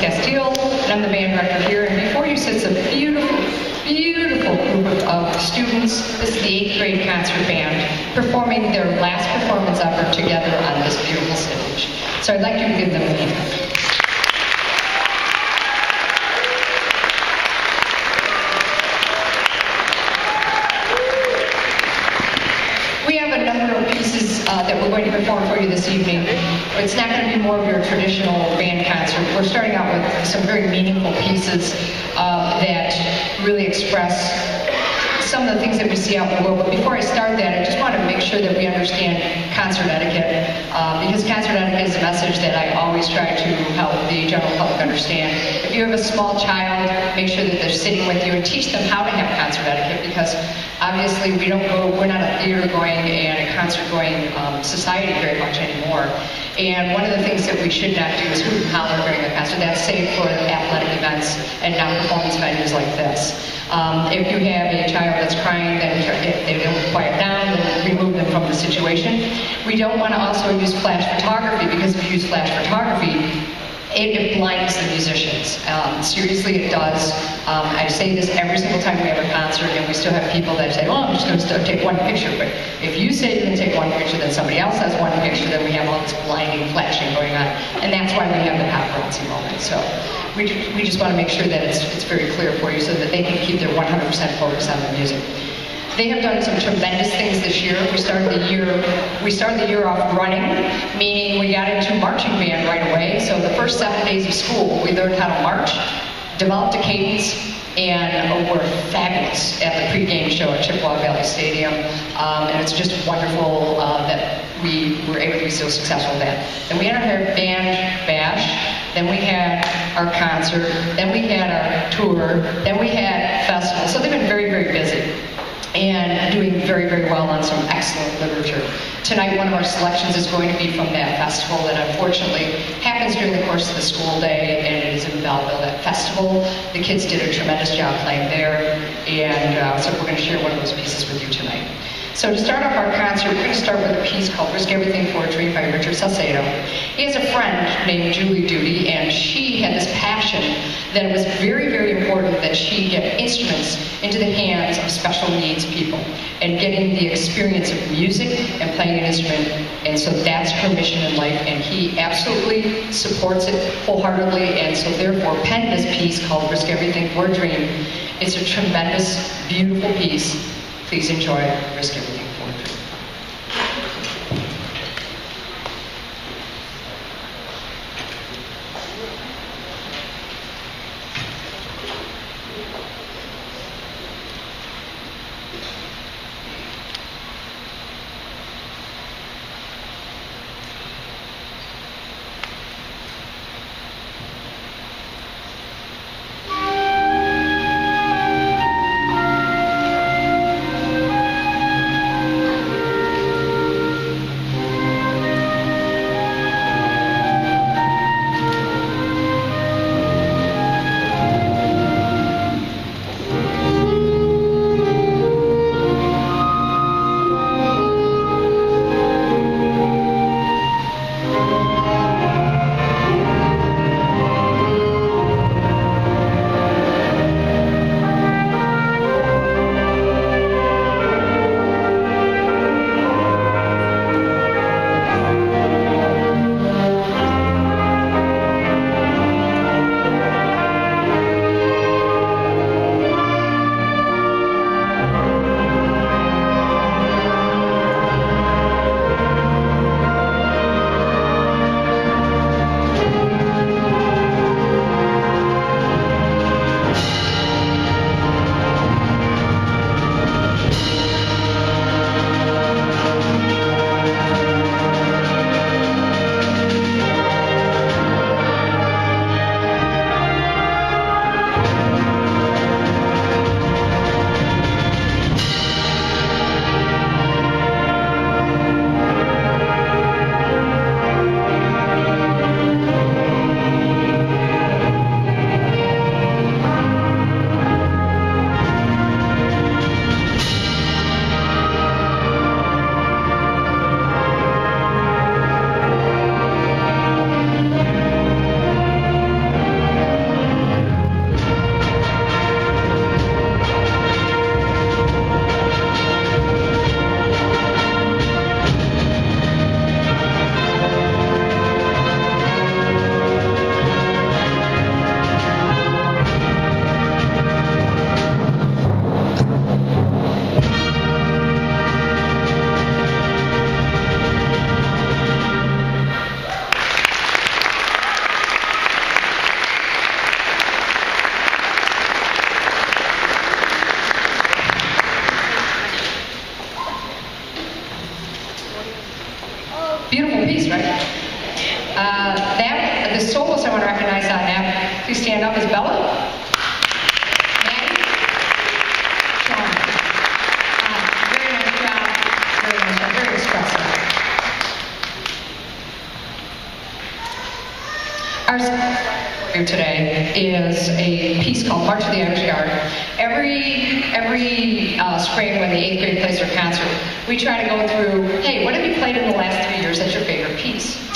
Castile, and I'm the band director here. And before you sits a beautiful, beautiful group of students. This is the 8th grade concert band performing their last performance ever together on this beautiful stage. So I'd like you to give them a hand. That we're going to perform for you this evening. It's not going to be more of your traditional band concert. We're starting out with some very meaningful pieces that really express some of the things that we see out in the world. But before I start that, I just want to make sure that we understand concert etiquette, because concert etiquette is a message that I always try to help the general public understand. If you have a small child, make sure that they're sitting with you and teach them how to have concert etiquette, because obviously we're not a theater-going and a concert-going society very much anymore. And one of the things that we should not do is hoot and holler during the concert. That's safe for athletic events and non-performance venues like this. If you have a child that's crying, then if they don't quiet down, then remove them from the situation. We don't want to also use flash photography, because if you use flash photography, it blinds the musicians. Seriously, it does. I say this every single time we have a concert, and we still have people that say, "Oh, I'm just going to take one picture." But if you say you're going to take one picture, then somebody else has one picture, then we have all this blinding flashing going on, and that's why we have the paparazzi moment. So we just want to make sure that it's very clear for you, so that they can keep their 100% focus on the music. They have done some tremendous things this year. We started the year off running, meaning we got into marching band right away. So the first 7 days of school, we learned how to march, developed a cadence, and were fabulous at the pregame show at Chippewa Valley Stadium. And it's just wonderful that we were able to be so successful with that. Then we had our band bash, then we had our concert, then we had our tour, then we had festival. So they've been very, very busy and doing very, very well on some excellent literature. Tonight, one of our selections is going to be from that festival that unfortunately happens during the course of the school day, and it is in Belleville, that festival. The kids did a tremendous job playing there, and so we're going to share one of those pieces with you tonight. So to start off our concert, we're going to start with a piece called Risk Everything for a Dream by Richard Salcedo. He has a friend named Julie Duty, and she had this passion that it was very, very important that she get instruments into the hands of special needs people and getting the experience of music and playing an instrument. And so that's her mission in life, and he absolutely supports it wholeheartedly, and so therefore penned this piece called Risk Everything for a Dream. It's a tremendous, beautiful piece. Please enjoy Risk Everything for a Dream. recognize on that. Please stand up. Is Bella? Maddie? Sean? Very nice job. Very nice job. Very expressive. Our here today is a piece called March of the Irish Guard. Every spring when the 8th grade plays their concert, we try to go through, hey, what have you played in the last 3 years that's your favorite piece?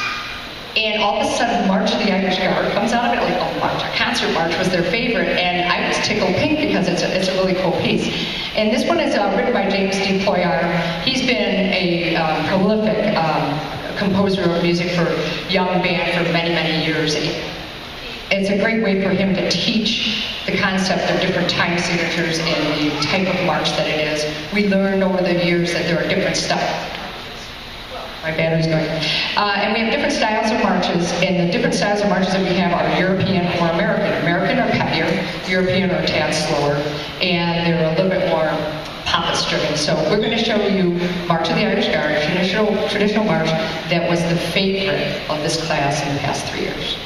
And all of a sudden, March of the Irish Guard comes out of it, like, oh, March, a concert march was their favorite, and I was tickled pink because it's a really cool piece. And this one is written by James D. Ployar. He's been a prolific composer of music for young band for many, many years. It's a great way for him to teach the concept of different time signatures and the type of march that it is. We learned over the years that there are different styles. My battery's going. And we have different styles of marches, and the different styles of marches that we have are European or American. American are peppier, European are a tad slower, and they're a little bit more pompous driven. So we're going to show you March of the Irish Guard, a traditional march that was the favorite of this class in the past 3 years.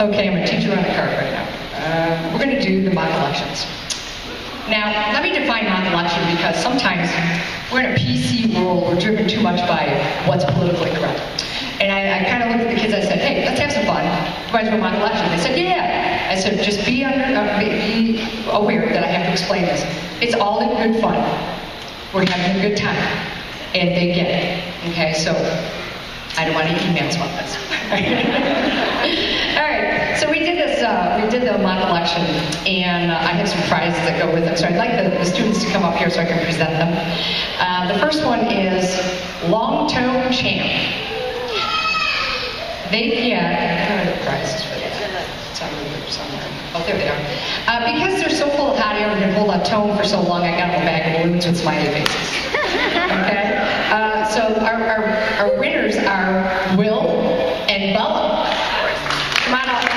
Okay, I'm going to teach you around the card right now. We're going to do the mock elections. Now, let me define mock election because sometimes we're in a PC world, we're driven too much by what's politically correct. And I kind of looked at the kids, I said, hey, let's have some fun. You guys do a mock election? They said, yeah. I said, just be aware that I have to explain this. It's all in good fun. We're having a good time. And they get it. Okay, so I don't want any emails about this. did the mock election, and I have some prizes that go with them. So I'd like the students to come up here so I can present them. The first one is Long Tone Champ. They get prizes for that. It's on here somewhere. Oh, there they are. Because they're so full of hot air and been hold on tone for so long, I got them a bag of balloons with smiley faces. Okay? So our winners are Will and Bella. Come on up.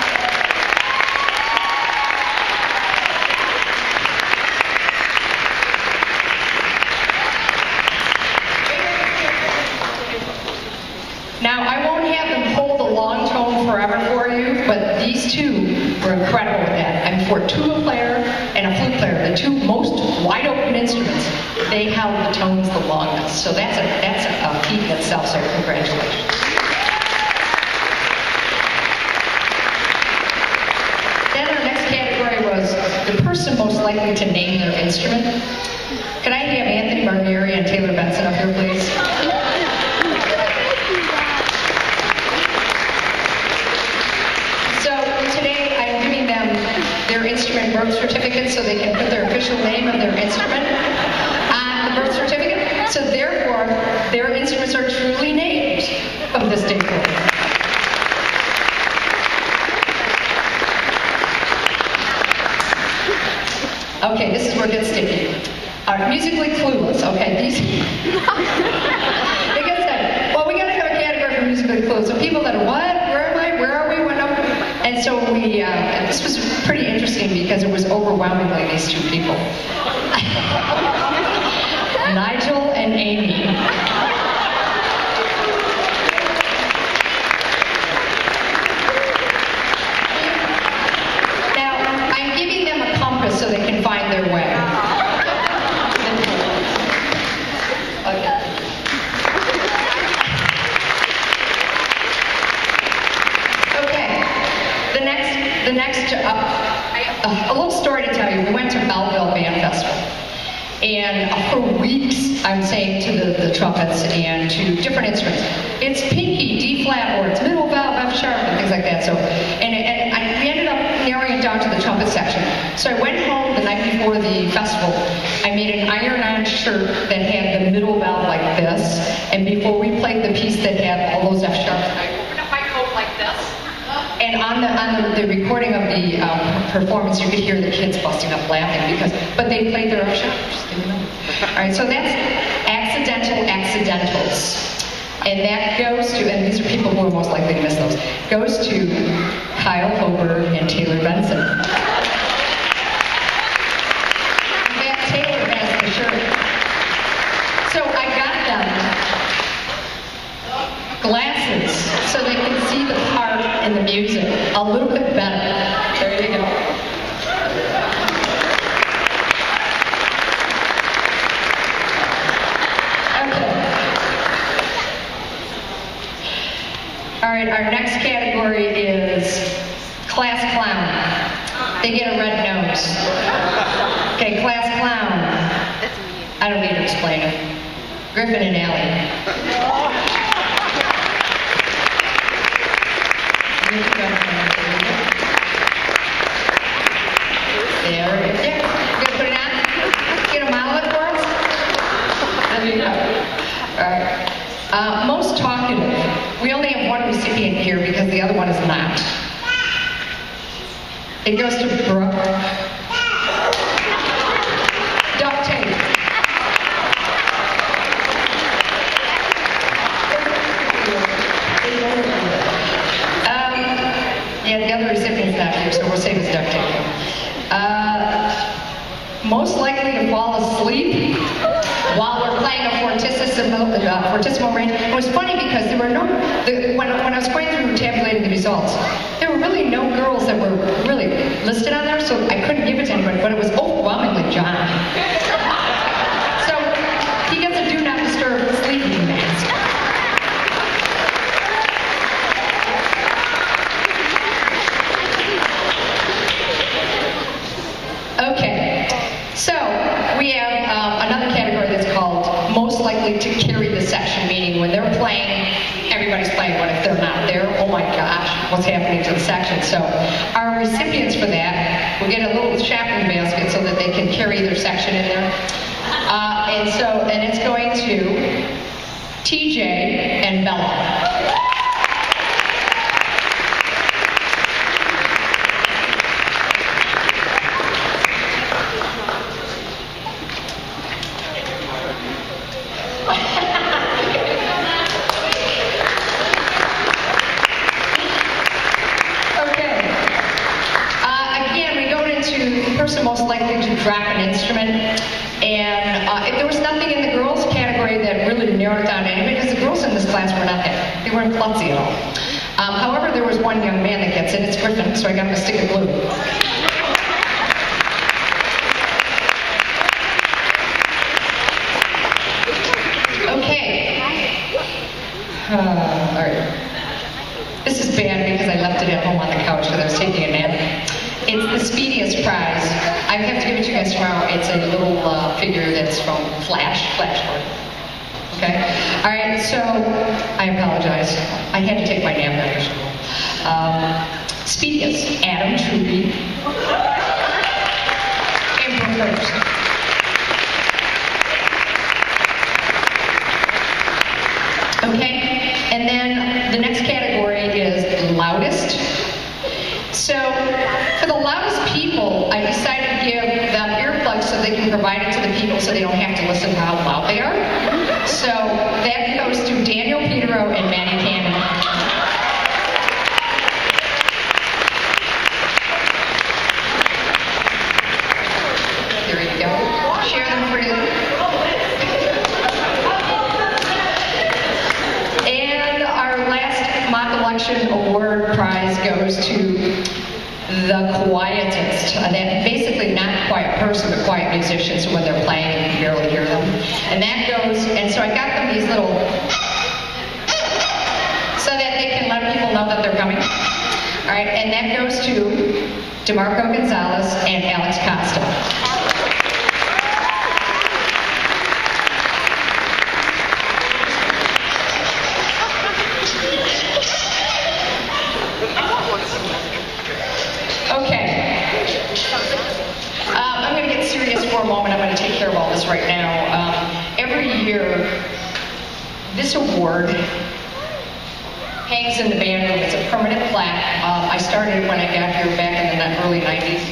Now, I won't have them hold the long tone forever for you, but these two were incredible with that. And for a tuba player and a flute player, the two most wide open instruments, they held the tones the longest. So that's a feat in itself, so congratulations. Then our next category was the person most likely to name their instrument. Can I have Anthony Barbieri and Taylor Benson up here, please? Their instrument birth certificate so they can put their official name of their instrument on the birth certificate. So therefore, their instruments are truly named from this day forward. Okay, this is where it gets sticky. Musically clueless. Okay, these. Well, we got to have a category for musically clueless. So people that are what? Where am I? Where are we? What? And so we, this was pretty interesting because it was overwhelmingly these two people. Nigel and Amy. Now, I'm giving them a compass so they can find their way. A little story to tell you. We went to Belleville Band Festival, and for weeks I'm saying to the trumpets and to different instruments, it's pinky, D flat, or it's middle valve, F sharp, and things like that. So, we ended up narrowing it down to the trumpet section. So I went home the night before the festival. I made an iron-on shirt that had the middle valve like this, and before we played the piece that had all those F sharps, I opened up my coat like this. And on the recording of the performance, you could hear the kids busting up laughing but they played their own sharps. All right, so that's accidental accidentals. And that goes to, and these are people who are most likely to miss those, goes to Kyle Hober and Taylor Benson. In fact, Taylor has the shirt. So I got them glasses so they can see the part in the music a little bit better. There you go. All right, our next category is class clown. They get a red nose. Okay, class clown. I don't need to explain it. Griffin and Allie. There it is. Yeah. You gonna put it on? Get a mile of it for us? There you go. All right. Most talkative. We only have one recipient here because the other one is not. It goes to Brooke. Duct tape. Yeah, the other recipient's not here, so we'll save his duct tape. Most likely to fall asleep while we're playing a fortissimo range. It was funny because there were when I was going through tabulating the results, there were really no girls that were really listed on there, so I couldn't give it to anybody, but it was overwhelmingly John. So he gets a do not disturb sleeping mask. Okay, so we have another category that's called most likely to carry the section, meaning when they're playing, everybody's playing, but if they're not there, oh my gosh, what's happening to the section. So our recipients for that will get a little shopping basket so that they can carry their section in there. And it's going to TJ and Bella. Person most likely to drop an instrument, and if there was nothing in the girls category that really narrowed it down to anybody, because the girls in this class were not that, they weren't klutzy at all. However, there was one young man that gets it, it's Griffin, so I got him a stick of glue. Okay. All right. This is bad because I left it at home on the couch because I was taking a nap. It's the Speediest prize. I have to give it to you guys tomorrow. It's a little figure that's from Flash Gordon. Okay? All right, so I apologize. I had to take my nap after school. Speediest, Adam Truby, and Brooke Hurst. Okay? And then the next category is Loudest. So, for the loudest people, I decided to give them earplugs so they can provide it to the people so they don't have to listen to how loud they are. So, that goes to Daniel Petero and Manny Cannon. There you go. Share them freely. And our last mock election award prize goes to the quietest. That basically not a quiet person, but quiet musicians. So when they're playing, you can barely hear them. And that goes, and so I got them these little, so that they can let people know that they're coming. All right, and that goes to DeMarco Gonzalez and Alex Costa. I'm going to get serious for a moment. I'm going to take care of all this right now. Every year, this award hangs in the band room. It's a permanent plaque. I started when I got here back in the early 90s,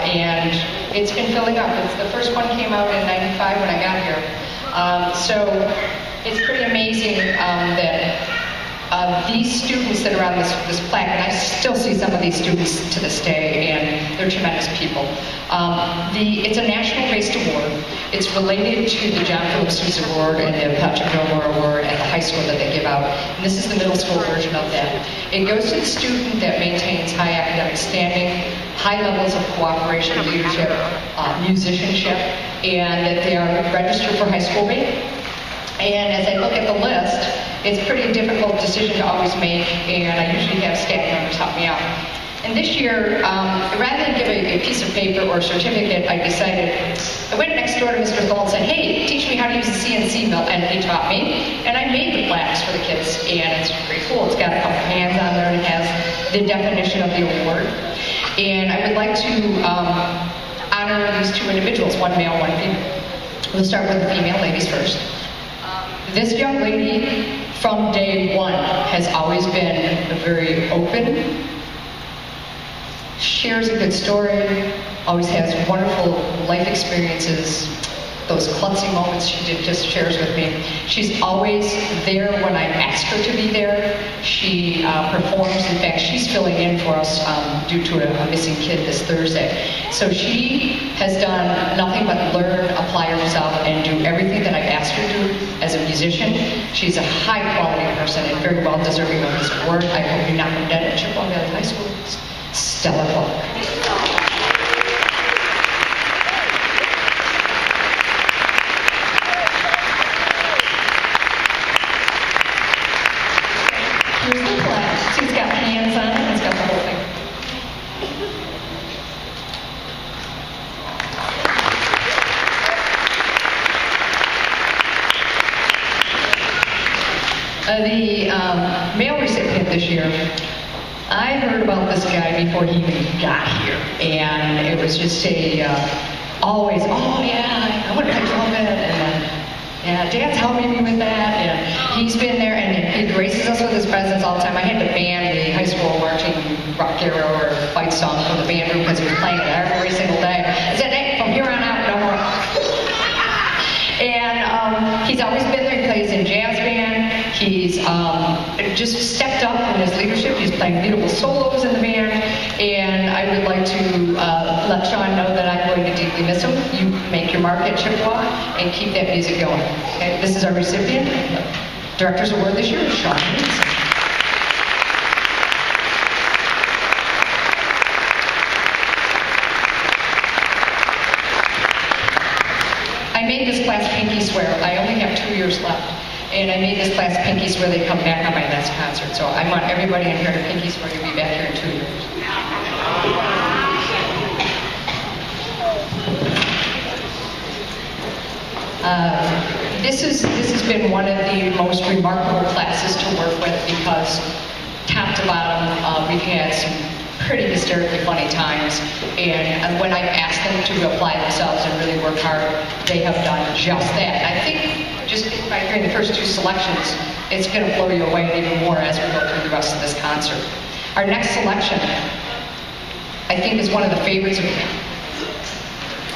and it's been filling up. The first one came out in 95 when I got here. So it's pretty amazing that these students that are on this plaque, and I still see some of these students to this day, and they're tremendous people. It's a national based award. It's related to the John Philip Sousa Award and the Patrick Gilmore Award at the high school that they give out. And this is the middle school version of that. It goes to the student that maintains high academic standing, high levels of cooperation, leadership, musicianship, and that they are registered for high school band. And as I look at the list, it's a pretty difficult decision to always make, and I usually have staff members help me out. And this year, rather than give a piece of paper or a certificate, I decided, I went next door to Mr. Thole and said, hey, teach me how to use the CNC mill, and he taught me. And I made the plaques for the kids, and it's pretty cool. It's got a couple hands on there, and it has the definition of the award. And I would like to honor these two individuals, one male, one female. We'll start with the female ladies first. This young lady, from day one, has always been very open, shares a good story, always has wonderful life experiences, those klutzy moments she just shares with me. She's always there when I ask her to be there. She performs. In fact, she's filling in for us due to a missing kid this Thursday. So she has done nothing but learn, apply herself, and do everything that I've asked her to do as a musician. She's a high-quality person and very well deserving of this award. I hope you knock them dead at Chippewa Valley High School. Stella Clark. Here's the plaque. See, it's got hands on it, it's got the whole thing. The male recipient this year I heard about this guy before he even got here, and it was just always, oh yeah, I want to play trumpet, and yeah, Dad's helping me with that, and he's been there, and he graces us with his presence all the time. I had to ban the high school marching rock hero or fight song from the band room because he was playing it every single day. I said, hey, from here on out, no more. And he's always been there. He plays in jazz band. He's just stepped up in his leadership. He's playing beautiful solos in the band. And I would like to let Sean know that I'm going to deeply miss him. You make your mark at Chippewa and keep that music going. Okay? This is our recipient. Director's Award this year, Sean Hayes. I made this class pinky swear. I only have 2 years left. And I made this class pinky swear they come back on my next concert. So I want everybody in here to pinky swear to be back here in 2 years. This has been one of the most remarkable classes to work with because top to bottom, we've had some pretty hysterically funny times, and when I've asked them to apply themselves and really work hard, they have done just that. And I think just by hearing the first 2 selections, it's going to blow you away even more as we go through the rest of this concert. Our next selection, I think, is one of the favorites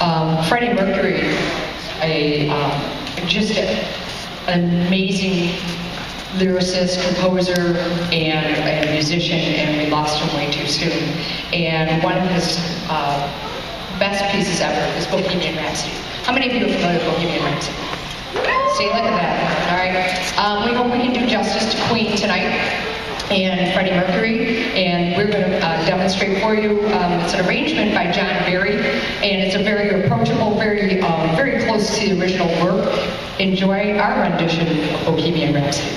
of Freddie Mercury, just an amazing lyricist, composer, and musician, and we lost him way too soon. And one of his best pieces ever is Bohemian Rhapsody. How many of you are familiar with Bohemian Rhapsody? See, look at that. All right. We hope we can do justice to Queen tonight and Freddie Mercury, and we're going to demonstrate for you. It's an arrangement by John Barry, and it's a very approachable, very close to the original work. Enjoy our rendition of Bohemian Rhapsody.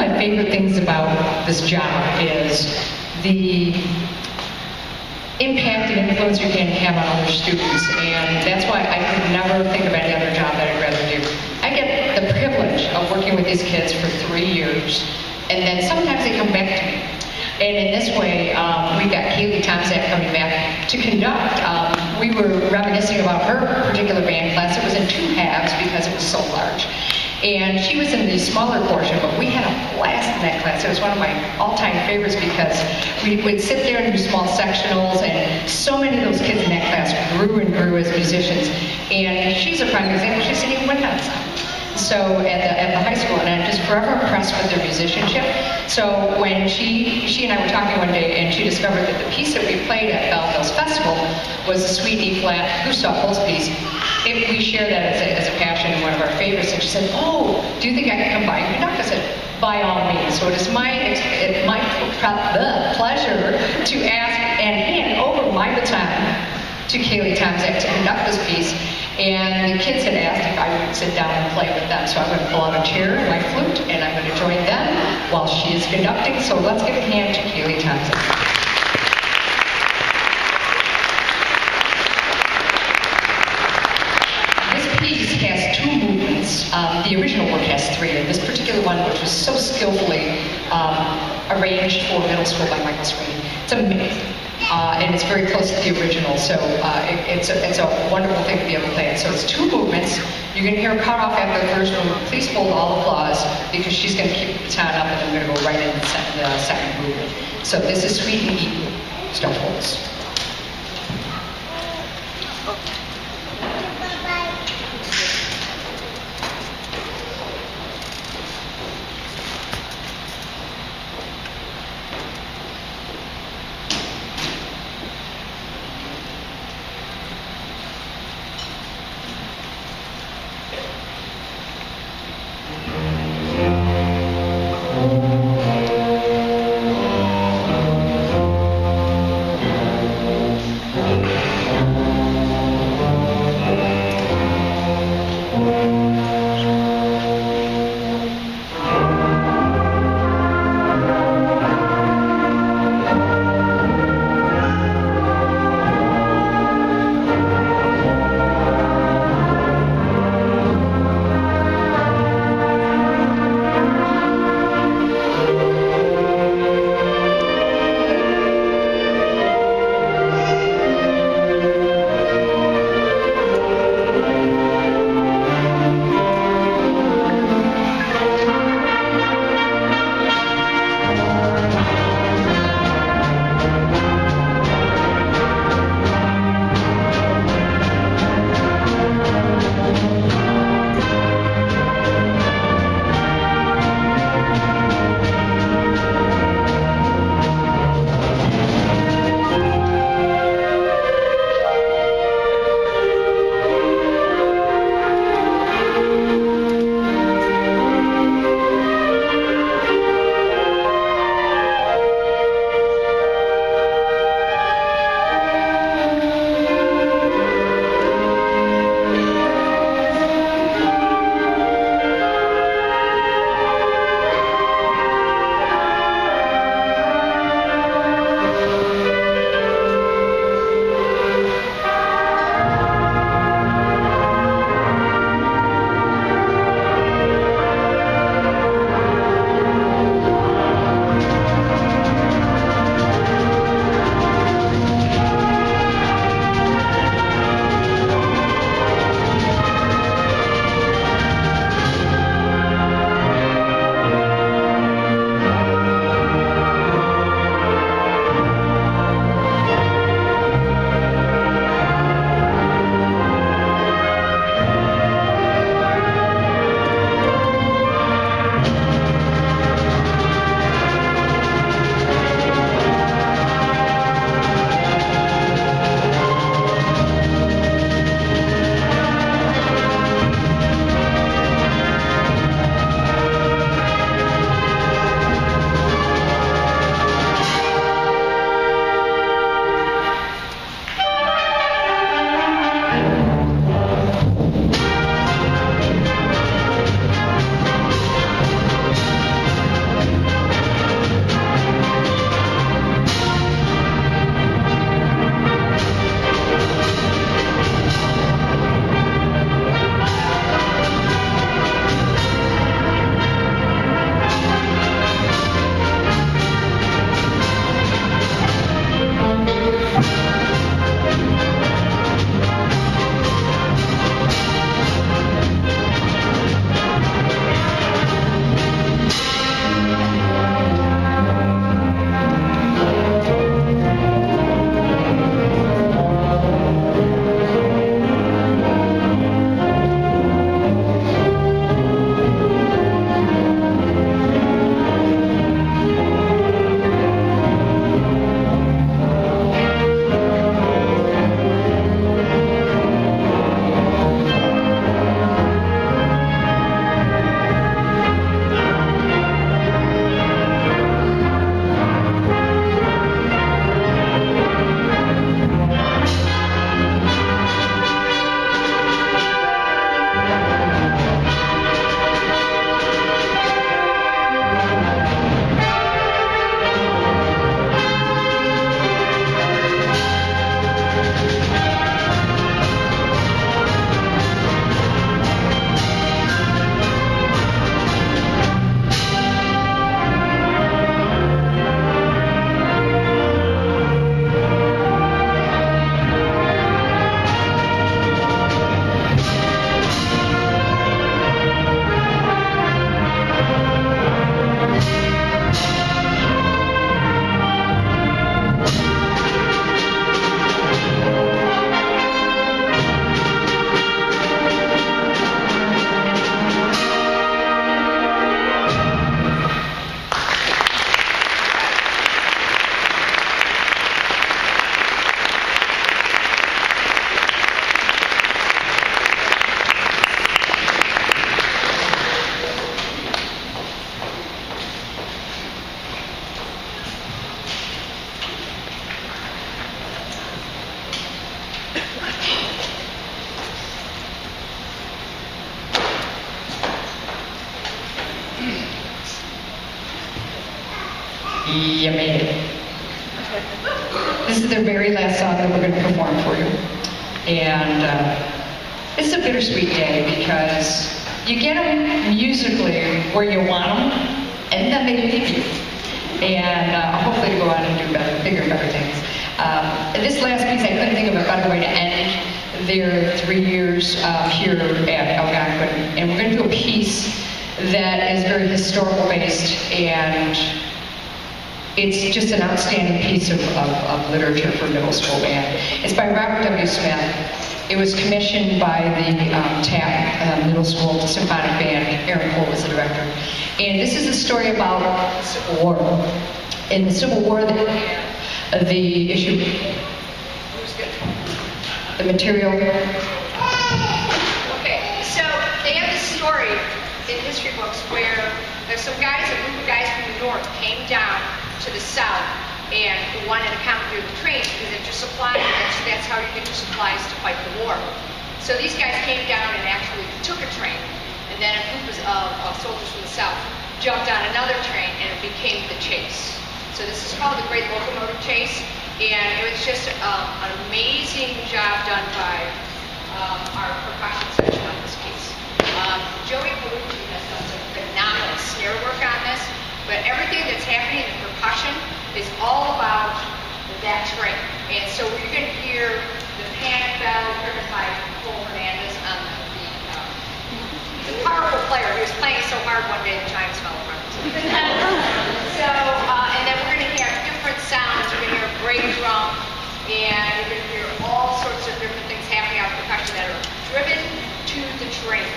my favorite things about this job is the impact and influence you can have on other students, and that's why I could never think of any other job that I'd rather do. I get the privilege of working with these kids for 3 years, and then sometimes they come back to me. And in this way, we've got Kaylee Tomczak coming back to conduct. We were reminiscing about her particular band class. It was in 2 halves because it was so large. And she was in the smaller portion, but we had a blast in that class. It was one of my all-time favorites because we would sit there and do small sectionals, and so many of those kids in that class grew and grew as musicians. And she's a prime example. She's sitting with us. So at the high school, and I'm just forever impressed with their musicianship. So when she and I were talking one day, and she discovered that the piece that we played at Bell Hills Festival was the Suite E-flat Gustav Holst piece. We share that as a passion and one of our favorites. And she said, "Oh, do you think I can come by and conduct?" I said, "By all means." So it is my pleasure to ask and hand over my baton to Kaylee Tomczak to conduct this piece. And the kids had asked if I would sit down and play with them. So I'm going to pull out a chair and my flute, and I'm going to join them while she is conducting. So let's give a hand to Kaylee Tomczak. Piece has 2 movements. The original work has 3, and this particular one, which was so skillfully arranged for middle school by Michael Sweeney, it's amazing. And it's very close to the original, so it's a wonderful thing to be able to play it. So it's 2 movements. You're going to hear a cut off after the first movement. Please hold all applause, because she's going to keep the baton up, and then we're going to go right into the second movement. So this is Suite E, Gustav Holst. You made it. This is their very last song that we're going to perform for you. And it's a bittersweet day because you get them musically where you want them, and then they leave you. And hopefully to go on and do better, bigger and better things. This last piece, I couldn't think of a better way to end their 3 years here at Algonquin. And we're going to do a piece that is very historical based, and it's just an outstanding piece of literature for middle school band. It's by Robert W. Smith. It was commissioned by the TAP Middle School Symphonic Band. Aaron Cole was the director. And this is a story about the Civil War. In the Civil War, the issue, the material. Okay, so they have this story in history books where there's some guys, a group of guys from the north came down to the south and wanted to commandeer the trains because it's your supply, that's how you get your supplies to fight the war. So these guys came down and actually took a train, and then a group of soldiers from the south jumped on another train, and it became the chase. So this is called the Great Locomotive Chase, and it was just an amazing job done by our percussion section on this piece. Joey Palucci has done some phenomenal snare work on this, but everything that's happening in the percussion is all about that train. And so we're going to hear the panic bell driven by Cole Hernandez on the powerful player. He was playing so hard one day the chimes fell apart. So, and then we're going to hear different sounds. We're going to hear a break drum, and you're going to hear all sorts of different things happening on percussion that are driven to the train.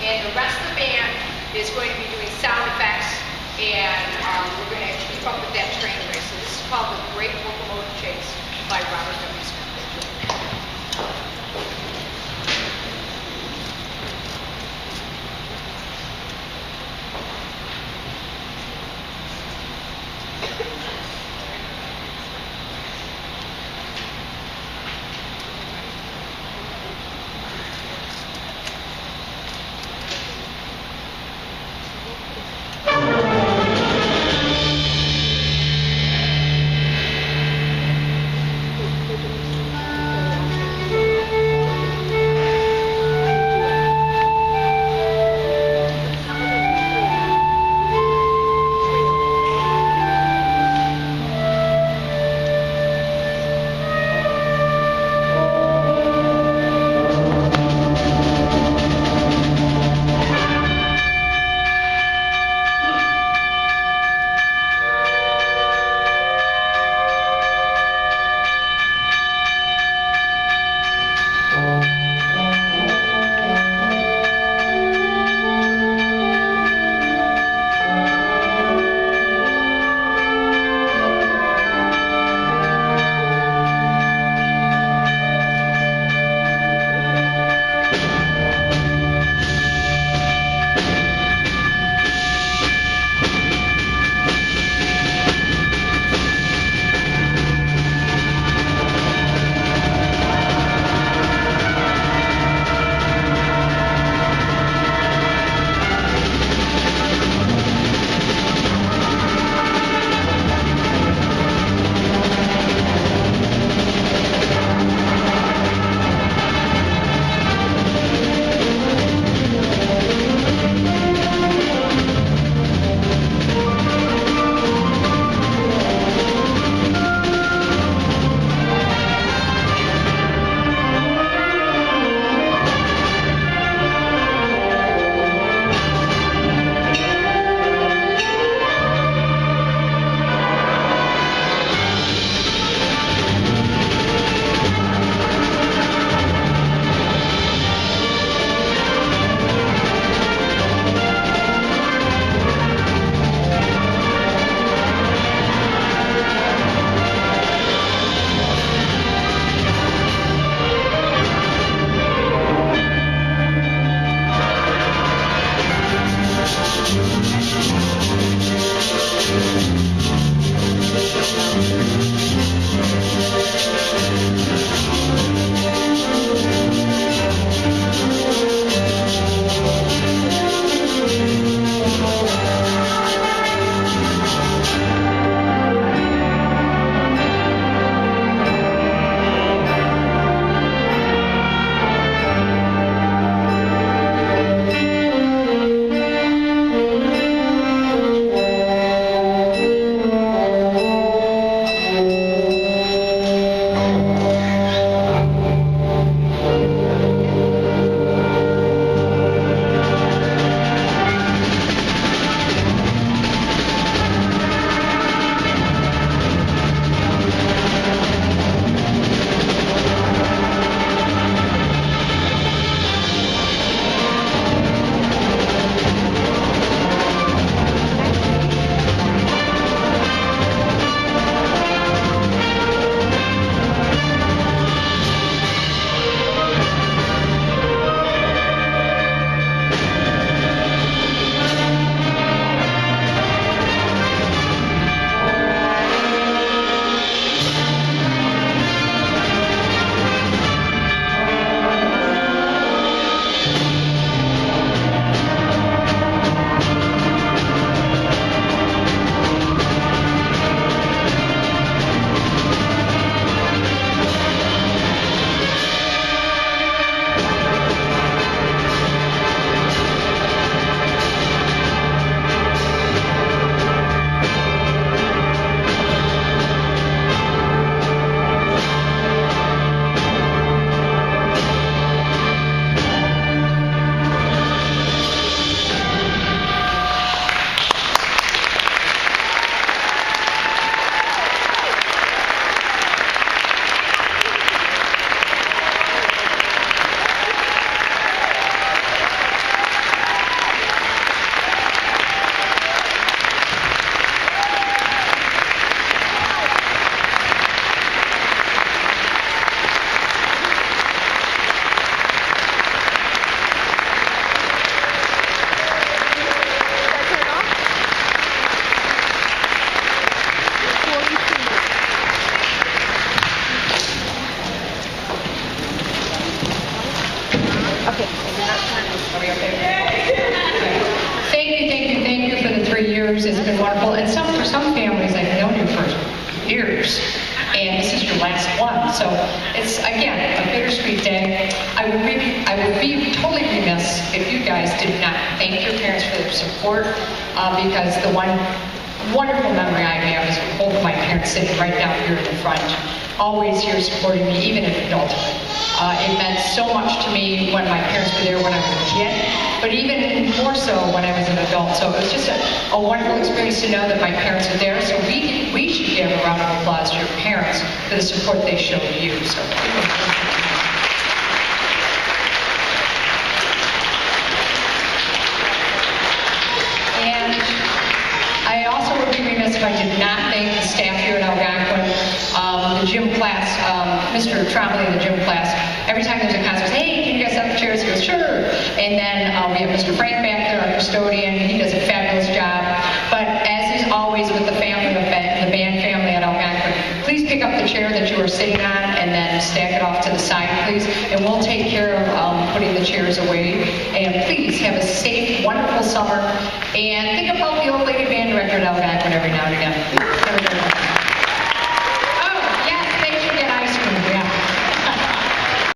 And the rest of the band is going to be doing sound effects, and we're going to keep up with that train race. So this is called The Great Locomotive Chase by Robert W. Smith. for some families, I've known you for years, and this is your last one. So it's, again, a bittersweet day. I would be totally remiss if you guys did not thank your parents for their support, because the one wonderful memory I have is with both of my parents sitting right down here in the front, always here supporting me, even in adulthood. It meant so much to me when my parents were there when I was a kid, but even more so when I was an adult. So it was just a wonderful experience to know that my parents are there. So we should give a round of applause to your parents for the support they showed you. So. And I also would be remiss if I did not thank the staff here at Algonquin, the gym class, Mr. Trombley in the gym class. Every time there's a concert, hey, can you guys set the chairs? He goes, sure. And then we have Mr. Frank back there, our custodian. He does a fabulous job. But as is always with the family, the band family at Algonquin, please pick up the chair that you are sitting on and then stack it off to the side, please. And we'll take care of putting the chairs away. And please have a safe, wonderful summer. And think about the old lady band director at Algonquin every now and again.